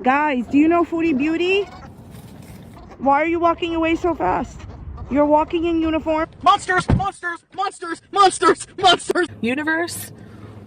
Guys, do you know Foodie Beauty? Why are you walking away so fast? You're walking in uniform. Monsters! Monsters! Monsters! Monsters! Monsters! Universe,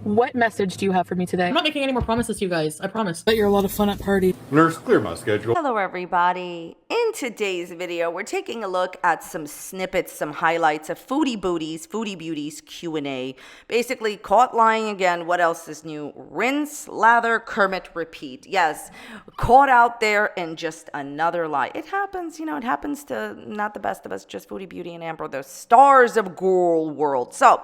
what message do you have for me today? I'm not making any more promises to you guys. I promise. But you're a lot of fun at parties. Nurse, clear my schedule. Hello everybody. In today's video, we're taking a look at some snippets, some highlights of Foodie Beauty's Q&A. Basically, caught lying again. What else is new? Rinse, lather, Kermit, repeat. Yes, caught out there in just another lie. It happens, you know, it happens to not the best of us, just Foodie Beauty and Amber, the stars of girl world. So,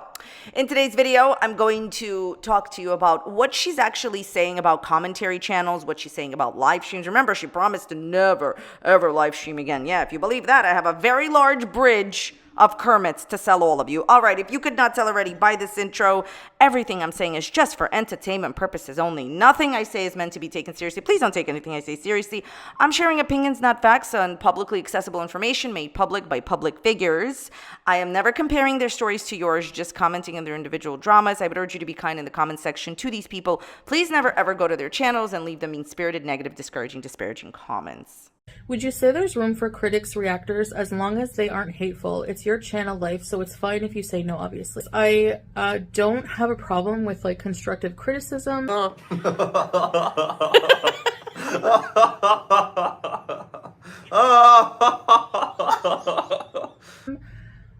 in today's video, I'm going to talk to you about what she's actually saying about commentary channels, what she's saying about live streams. Remember, she promised to never, ever live stream again. Yeah, if you believe that, I have a very large bridge of Kermits to sell all of you. All right, if you could not tell already by this intro, everything I'm saying is just for entertainment purposes only. Nothing I say is meant to be taken seriously. Please don't take anything I say seriously. I'm sharing opinions, not facts, on publicly accessible information made public by public figures. I am never comparing their stories to yours, just commenting on their individual dramas. I would urge you to be kind in the comment section to these people. Please never ever go to their channels and leave them mean-spirited, negative, discouraging, disparaging comments. Would you say there's room for critics' reactors as long as they aren't hateful? It's your channel life, so it's fine if you say no, obviously. I don't have a problem with like constructive criticism.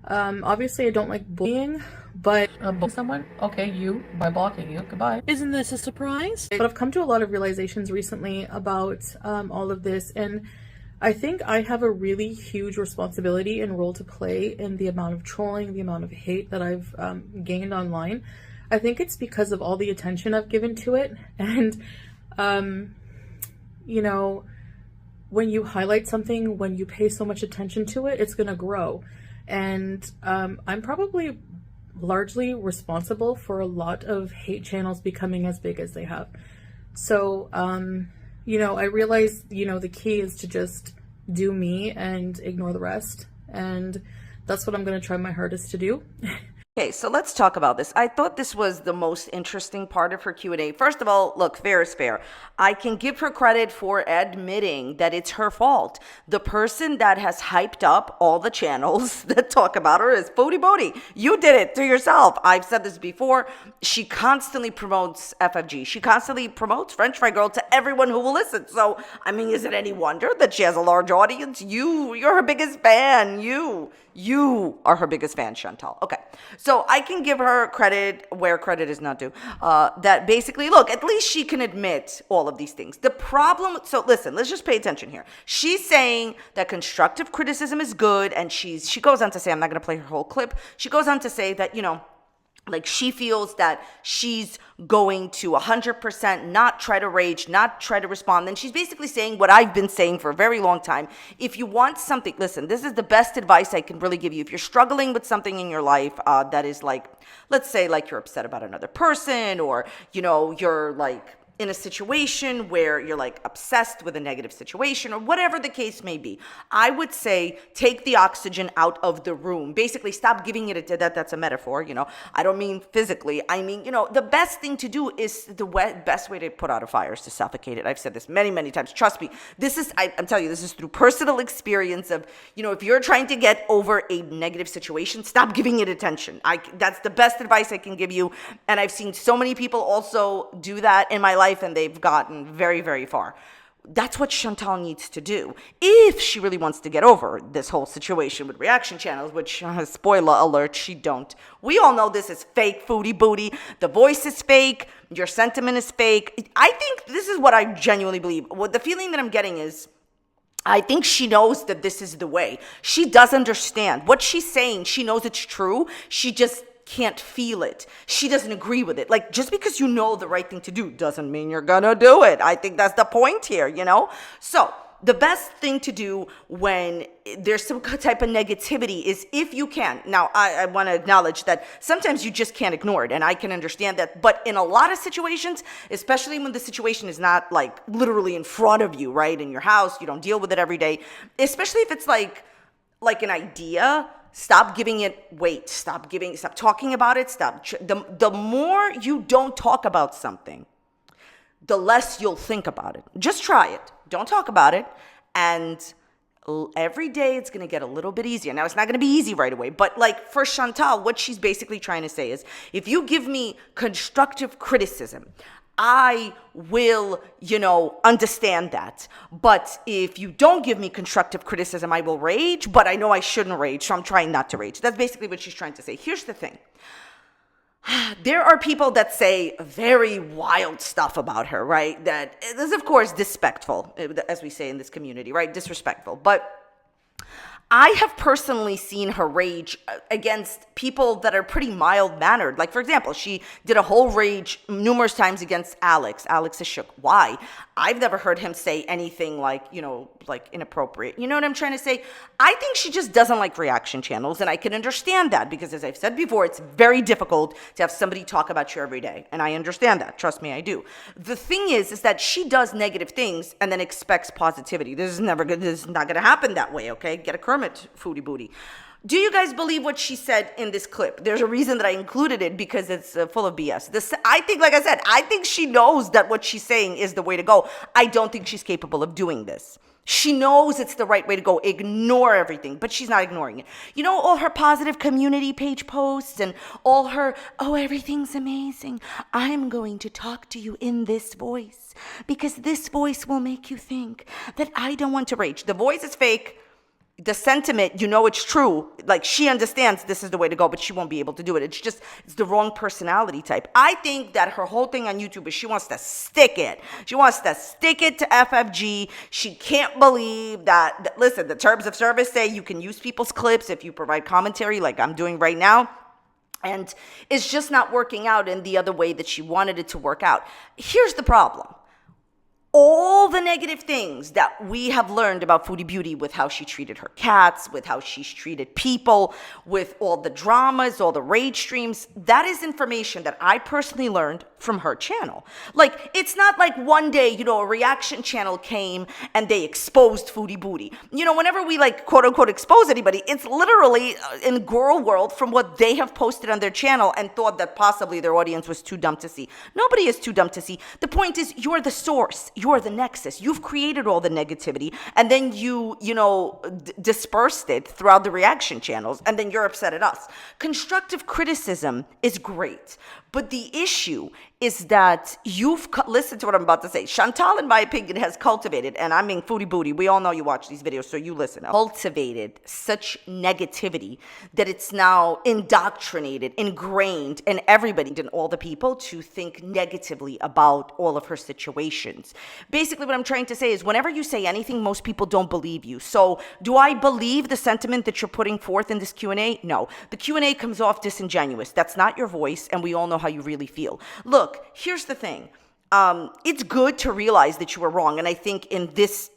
Obviously I don't like bullying, but someone, okay, you, by blocking you, goodbye. Isn't this a surprise? But I've come to a lot of realizations recently about all of this, and I think I have a really huge responsibility and role to play in the amount of trolling, the amount of hate that I've gained online. I think it's because of all the attention I've given to it, and you know, when you highlight something, when you pay so much attention to it, it's gonna grow. And I'm probably largely responsible for a lot of hate channels becoming as big as they have. So, you know, I realize, you know, the key is to just do me and ignore the rest. And that's what I'm going to try my hardest to do. Okay, so let's talk about this. I thought this was the most interesting part of her Q&A. First of all, look, fair is fair. I can give her credit for admitting that it's her fault. The person that has hyped up all the channels that talk about her is Foodie Beauty. You did it to yourself. I've said this before. She constantly promotes FFG. She constantly promotes French Fry Girl to everyone who will listen. So, I mean, is it any wonder that she has a large audience? You're her biggest fan. You are her biggest fan, Chantal. Okay, so I can give her credit where credit is not due. That basically, look, at least she can admit all of these things. The problem, so listen, let's just pay attention here. She's saying that constructive criticism is good, and she goes on to say, I'm not going to play her whole clip. She goes on to say that, you know, like she feels that she's going to 100% not try to rage, not try to respond. Then she's basically saying what I've been saying for a very long time. If you want something, listen, this is the best advice I can really give you. If you're struggling with something in your life that is like, let's say like you're upset about another person, or, you know, you're like in a situation where you're like obsessed with a negative situation, or whatever the case may be, I would say take the oxygen out of the room. Basically, stop giving it that's a metaphor, you know. I don't mean physically. I mean, you know, the best thing to do is best way to put out a fire is to suffocate it. I've said this many, many times. Trust me. This is, I'm telling you, this is through personal experience of, you know, if you're trying to get over a negative situation, stop giving it attention. That's the best advice I can give you. And I've seen so many people also do that in my life, and they've gotten very, very far. That's what Chantal needs to do if she really wants to get over this whole situation with reaction channels, which, spoiler alert, she don't. We all know this is fake, Foodie Beauty. The voice is fake. Your sentiment is fake. I think this is what I genuinely believe. What the feeling that I'm getting is, I think she knows that this is the way. She does understand. What she's saying, she knows it's true. She just can't feel it. She doesn't agree with it. Like, just because you know the right thing to do doesn't mean you're gonna do it. I think that's the point here, you know? So the best thing to do when there's some type of negativity is, if you can. Now, I want to acknowledge that sometimes you just can't ignore it, and I can understand that. But in a lot of situations, especially when the situation is not like literally in front of you, right, in your house, you don't deal with it every day, especially if it's like an idea, stop giving it weight. Stop talking about it. The more you don't talk about something, the less you'll think about it. Just try it. Don't talk about it. And every day it's going to get a little bit easier. Now, it's not going to be easy right away, but like for Chantal, what she's basically trying to say is, if you give me constructive criticism, I will, understand that. But if you don't give me constructive criticism, I will rage, but I know I shouldn't rage, so I'm trying not to rage. That's basically what she's trying to say. Here's the thing. There are people that say very wild stuff about her, right? That is, of course, disrespectful, as we say in this community, right? Disrespectful. But I have personally seen her rage against people that are pretty mild-mannered. Like, for example, she did a whole rage numerous times against Alex. Alex is shook. Why? I've never heard him say anything like inappropriate. You know what I'm trying to say? I think she just doesn't like reaction channels, and I can understand that because, as I've said before, it's very difficult to have somebody talk about you every day, and I understand that. Trust me, I do. The thing is that she does negative things and then expects positivity. This is not going to happen that way, okay? Get a Kermit, Foodie Booty. Do you guys believe what she said in this clip? There's a reason that I included it, because it's full of BS. I think, like I said, I think she knows that what she's saying is the way to go. I don't think she's capable of doing this. She knows it's the right way to go. Ignore everything, but she's not ignoring it. All her positive community page posts and all her, everything's amazing. I'm going to talk to you in this voice because this voice will make you think that I don't want to rage. The voice is fake. The sentiment, it's true. Like, she understands this is the way to go, but she won't be able to do it. It's the wrong personality type. I think that her whole thing on YouTube is she wants to stick it. She wants to stick it to FFG. She can't believe that, listen, the terms of service say you can use people's clips if you provide commentary like I'm doing right now. And it's just not working out in the other way that she wanted it to work out. Here's the problem. All the negative things that we have learned about Foodie Beauty, with how she treated her cats, with how she's treated people, with all the dramas, all the rage streams, that is information that I personally learned from her channel. Like, it's not like one day, a reaction channel came and they exposed Foodie Beauty. Whenever we quote unquote expose anybody, it's literally in girl world from what they have posted on their channel and thought that possibly their audience was too dumb to see. Nobody is too dumb to see. The point is, you're the source. You're the nexus. You've created all the negativity, and then you dispersed it throughout the reaction channels, and then you're upset at us. Constructive criticism is great, but the issue is that listen to what I'm about to say. Chantal, in my opinion, has cultivated, and I mean Foodie Booty, we all know you watch these videos, so you listen. Cultivated such negativity that it's now indoctrinated, ingrained in everybody and all the people to think negatively about all of her situations. Basically, what I'm trying to say is, whenever you say anything, most people don't believe you. So do I believe the sentiment that you're putting forth in this Q&A? No. The Q&A comes off disingenuous. That's not your voice, and we all know how you really feel. Look, here's the thing. It's good to realize that you were wrong. And I think in this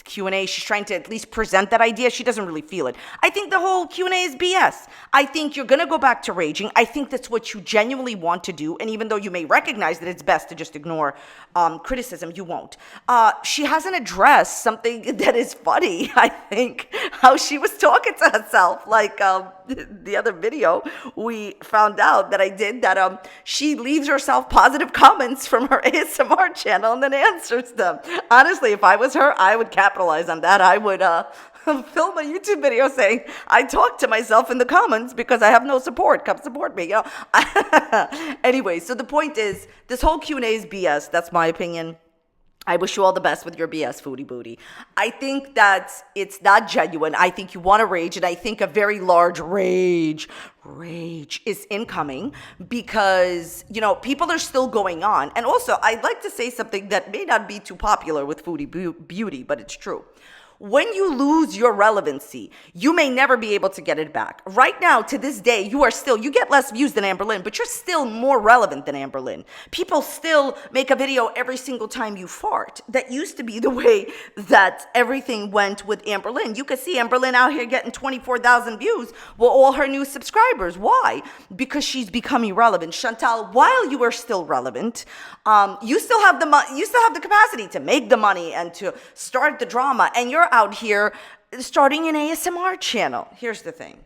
Q&A, she's trying to at least present that idea. She doesn't really feel it. I think the whole Q&A is BS. I think you're going to go back to raging. I think that's what you genuinely want to do. And even though you may recognize that it's best to just ignore criticism, you won't. She hasn't addressed something that is funny, I think, how she was talking to herself. Like the other video, we found out that I did that she leaves herself positive comments from her ASMR channel and then answers them. Honestly, if I was her, I would capitalize on that. I would film a YouTube video saying, I talk to myself in the comments because I have no support. Come support me. Anyway, so the point is, this whole Q&A is BS. That's my opinion. I wish you all the best with your BS, Foodie Booty. I think that it's not genuine. I think you want to rage, and I think a very large rage is incoming because, people are still going on. And also, I'd like to say something that may not be too popular with Foodie Beauty, but it's true. When you lose your relevancy, you may never be able to get it back. Right now, to this day, you get less views than Amber Lynn, but you're still more relevant than Amber Lynn. People still make a video every single time you fart. That used to be the way that everything went with Amber Lynn. You could see Amber Lynn out here getting 24,000 views with all her new subscribers. Why? Because she's become irrelevant. Chantal, while you are still relevant, you still have the capacity to make the money and to start the drama, and you're out here starting an ASMR channel. Here's the thing.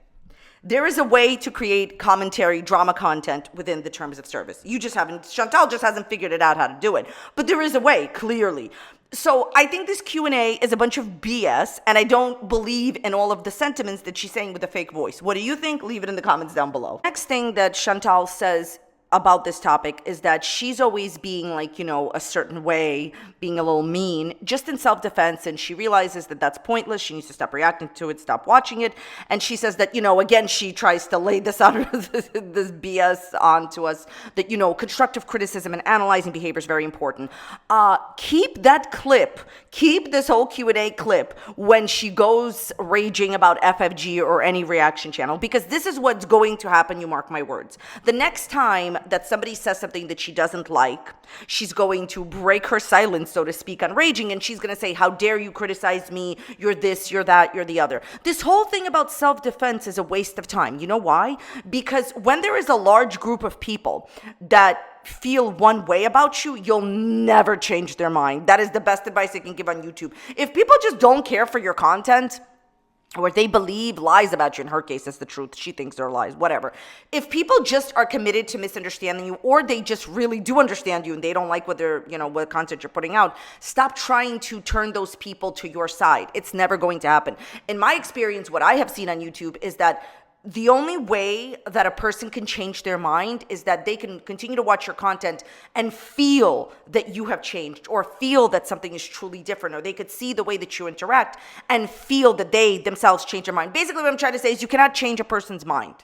There is a way to create commentary, drama content within the terms of service. Chantal just hasn't figured it out how to do it. But there is a way, clearly. So I think this Q&A is a bunch of BS, and I don't believe in all of the sentiments that she's saying with a fake voice. What do you think? Leave it in the comments down below. Next thing that Chantal says about this topic is that she's always being like, a certain way, being a little mean, just in self-defense, and she realizes that that's pointless. She needs to stop reacting to it, stop watching it. And she says that, again, she tries to lay this out, this BS onto us, that, constructive criticism and analyzing behavior is very important. Keep this whole Q&A clip when she goes raging about FFG or any reaction channel, because this is what's going to happen, you mark my words. The next time that somebody says something that she doesn't like, she's going to break her silence, so to speak, on raging, and she's going to say, how dare you criticize me? You're this, you're that, you're the other. This whole thing about self-defense is a waste of time. You know why? Because when there is a large group of people that feel one way about you, you'll never change their mind. That is the best advice I can give on YouTube. If people just don't care for your content, or they believe lies about you, in her case, that's the truth. She thinks they're lies, whatever. If people just are committed to misunderstanding you, or they just really do understand you and they don't like what what content you're putting out, stop trying to turn those people to your side. It's never going to happen. In my experience, what I have seen on YouTube is that the only way that a person can change their mind is that they can continue to watch your content and feel that you have changed, or feel that something is truly different, or they could see the way that you interact and feel that they themselves change their mind. Basically, what I'm trying to say is you cannot change a person's mind.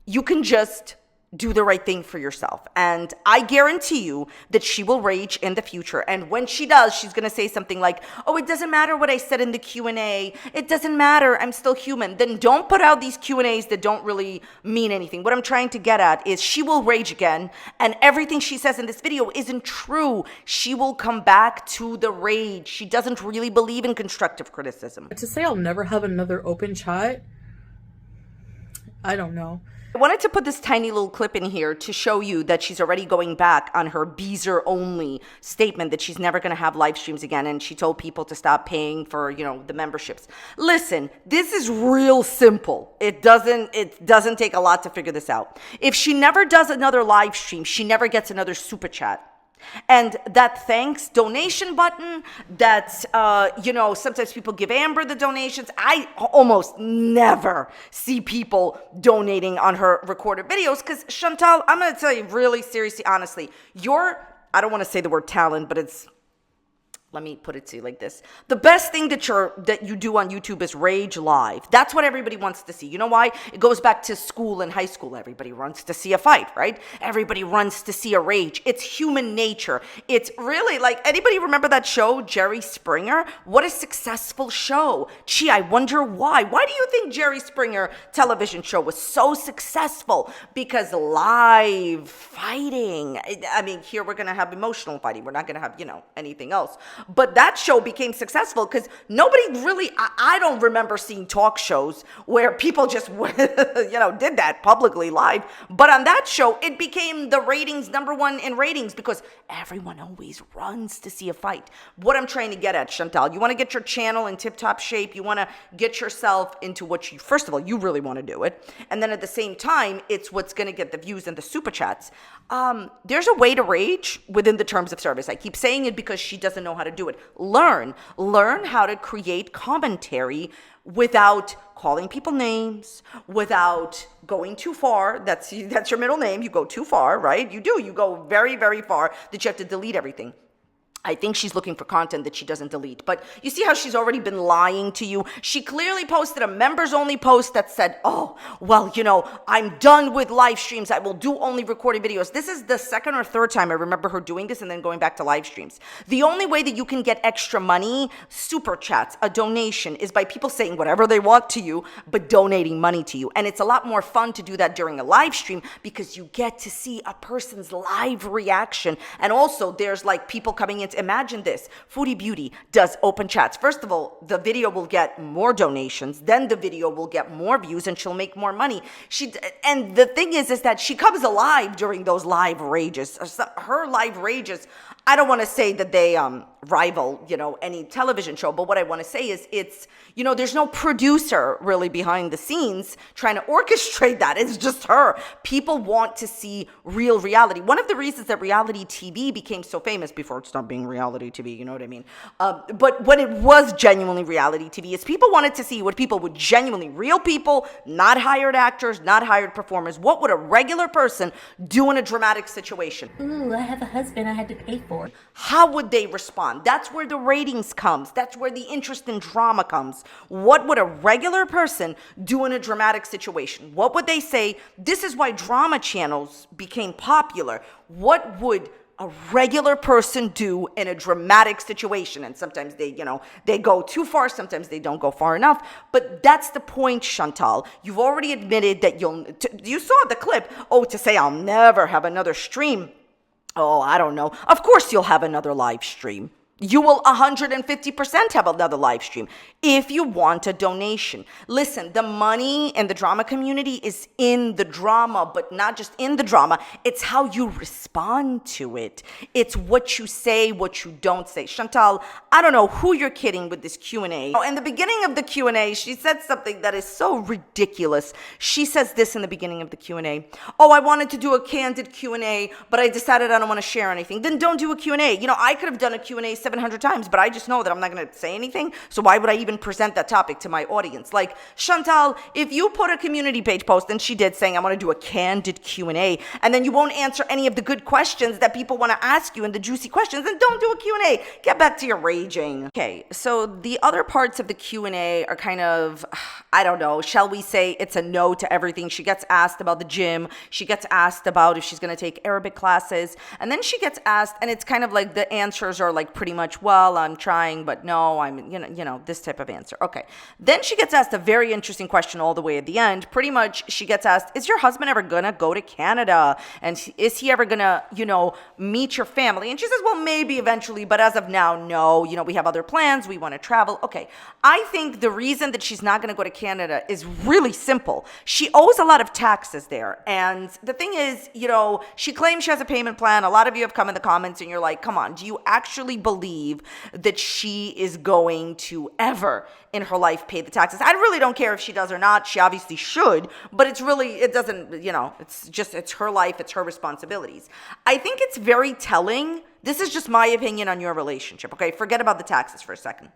You can just do the right thing for yourself. And I guarantee you that she will rage in the future. And when she does, she's going to say something like, oh, it doesn't matter what I said in the Q&A. It doesn't matter. I'm still human. Then don't put out these Q&As that don't really mean anything. What I'm trying to get at is she will rage again, and everything she says in this video isn't true. She will come back to the rage. She doesn't really believe in constructive criticism. To say I'll never have another open chat, I don't know. I wanted to put this tiny little clip in here to show you that she's already going back on her Beezer only statement that she's never going to have live streams again, and she told people to stop paying for, the memberships. Listen, this is real simple. It doesn't take a lot to figure this out. If she never does another live stream, she never gets another super chat. And that thanks donation button that, sometimes people give Amber the donations. I almost never see people donating on her recorded videos because, Chantal, I'm going to tell you really seriously, honestly, I don't want to say the word talent, but let me put it to you like this. The best thing that you do on YouTube is rage live. That's what everybody wants to see. You know why? It goes back to school and high school. Everybody runs to see a fight, right? Everybody runs to see a rage. It's human nature. It's really like, anybody remember that show, Jerry Springer? What a successful show. Gee, I wonder why. Why do you think Jerry Springer television show was so successful? Because live fighting. I mean, here we're going to have emotional fighting. We're not going to have, anything else. But that show became successful because nobody really, I don't remember seeing talk shows where people just, did that publicly live. But on that show, it became the ratings, #1 in ratings, because everyone always runs to see a fight. What I'm trying to get at, Chantal, you want to get your channel in tip-top shape. You want to get yourself into what first of all, you really want to do it. And then at the same time, it's what's going to get the views and the super chats. There's a way to rage within the terms of service. I keep saying it because she doesn't know how to do it. Learn how to create commentary without calling people names, without going too far. That's your middle name. You go too far, right? You go very, very far that you have to delete everything. I think she's looking for content that she doesn't delete. But you see how she's already been lying to you? She clearly posted a members-only post that said, oh, well, I'm done with live streams. I will do only recorded videos. This is the second or third time I remember her doing this and then going back to live streams. The only way that you can get extra money, super chats, a donation, is by people saying whatever they want to you, but donating money to you. And it's a lot more fun to do that during a live stream because you get to see a person's live reaction. And also there's like people coming in. Imagine this. Foodie Beauty does open chats. First of all, the video will get more donations. Then the video will get more views and she'll make more money. And the thing is that she comes alive during those live rages. Her live rages, I don't want to say that they rival, any television show. But what I want to say is it's, there's no producer really behind the scenes trying to orchestrate that. It's just her. People want to see real reality. One of the reasons that reality TV became so famous before it stopped being reality TV, you know what I mean? But when it was genuinely reality TV, is people wanted to see what people would genuinely, real people, not hired actors, not hired performers. What would a regular person do in a dramatic situation? Ooh, I have a husband I had to pay for. How would they respond? That's where the ratings comes. That's where the interest in drama comes. What would a regular person do in a dramatic situation? What would they say? This is why drama channels became popular. What would a regular person do in a dramatic situation? And sometimes they go too far. Sometimes they don't go far enough. But that's the point, Chantal. You've already admitted that you saw the clip. Oh, to say I'll never have another stream. Oh, I don't know. Of course you'll have another live stream. You will 150% have another live stream if you want a donation. Listen, the money in the drama community is in the drama, but not just in the drama. It's how you respond to it. It's what you say, what you don't say. Chantal, I don't know who you're kidding with this Q&A. In the beginning of the Q&A, she said something that is so ridiculous. She says this in the beginning of the Q&A. Oh, I wanted to do a candid Q&A, but I decided I don't want to share anything. Then don't do a Q&A. I could have done a Q&A 700 times, but I just know that I'm not going to say anything. So why would I even present that topic to my audience? Like, Chantal, if you put a community page post, and she did, saying I want to do a candid Q&A, and then you won't answer any of the good questions that people want to ask you and the juicy questions, then don't do a Q&A. Get back to your raging. Okay, so the other parts of the Q&A are kind of, I don't know, shall we say it's a no to everything. She gets asked about the gym. She gets asked about if she's going to take Arabic classes. And then she gets asked, and it's kind of like the answers are like pretty much, well, I'm trying, but no, I'm, this type of answer. Okay. Then she gets asked a very interesting question all the way at the end. Pretty much she gets asked, is your husband ever going to go to Canada? And is he ever going to, meet your family? And she says, well, maybe eventually, but as of now, no, we have other plans. We want to travel. Okay. I think the reason that she's not going to go to Canada is really simple. She owes a lot of taxes there. And the thing is, she claims she has a payment plan. A lot of you have come in the comments and you're like, come on, do you actually believe that she is going to ever in her life pay the taxes? I really don't care if she does or not. She obviously should, but it doesn't, it's her life. It's her responsibilities. I think it's very telling. This is just my opinion on your relationship. Okay. Forget about the taxes for a second.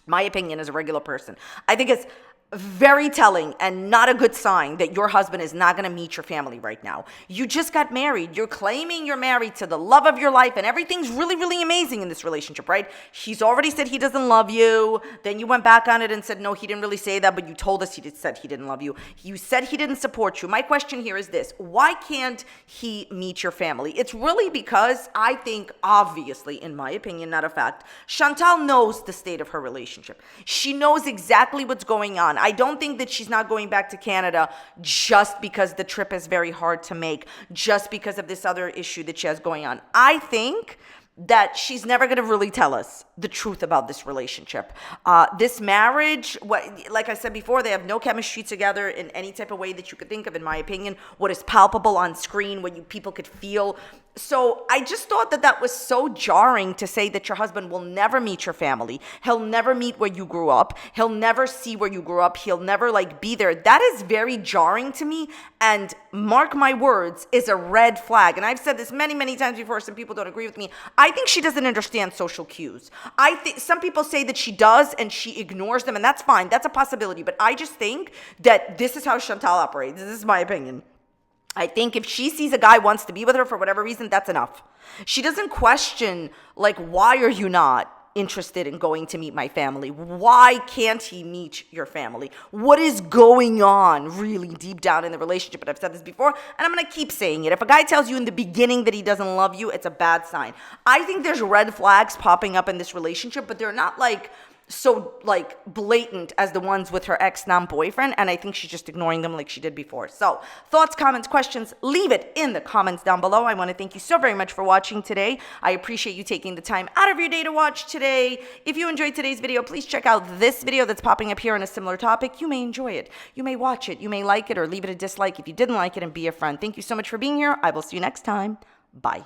My opinion as a regular person. I think it's very telling and not a good sign that your husband is not going to meet your family right now. You just got married. You're claiming you're married to the love of your life and everything's really, really amazing in this relationship, right? He's already said he doesn't love you. Then you went back on it and said, no, he didn't really say that, but you told us said he didn't love you. You said he didn't support you. My question here is this: why can't he meet your family? It's really because I think, obviously, in my opinion, not a fact, Chantal knows the state of her relationship. She knows exactly what's going on. I don't think that she's not going back to Canada just because the trip is very hard to make, just because of this other issue that she has going on. I think that she's never going to really tell us the truth about this relationship. This marriage, like I said before, they have no chemistry together in any type of way that you could think of, in my opinion. What is palpable on screen, what people could feel. So I just thought that was so jarring to say that your husband will never meet your family. He'll never meet where you grew up. He'll never see where you grew up. He'll never be there. That is very jarring to me. And mark my words, is a red flag. And I've said this many, many times before. Some people don't agree with me. I think she doesn't understand social cues. I think some people say that she does and she ignores them, and that's fine. That's a possibility. But I just think that this is how Chantal operates. This is my opinion. I think if she sees a guy wants to be with her for whatever reason, that's enough. She doesn't question, why are you not interested in going to meet my family? Why can't he meet your family? What is going on really deep down in the relationship? And I've said this before, and I'm going to keep saying it. If a guy tells you in the beginning that he doesn't love you, it's a bad sign. I think there's red flags popping up in this relationship, but they're not so blatant as the ones with her ex-non-boyfriend, and I think she's just ignoring them like she did before. So thoughts, comments, questions, leave it in the comments down below. I want to thank you so very much for watching today. I appreciate you taking the time out of your day to watch today. If you enjoyed today's video, please check out this video that's popping up here on a similar topic. You may enjoy it. You may watch it. You may like it or leave it a dislike if you didn't like it, and be a friend. Thank you so much for being here. I will see you next time. Bye.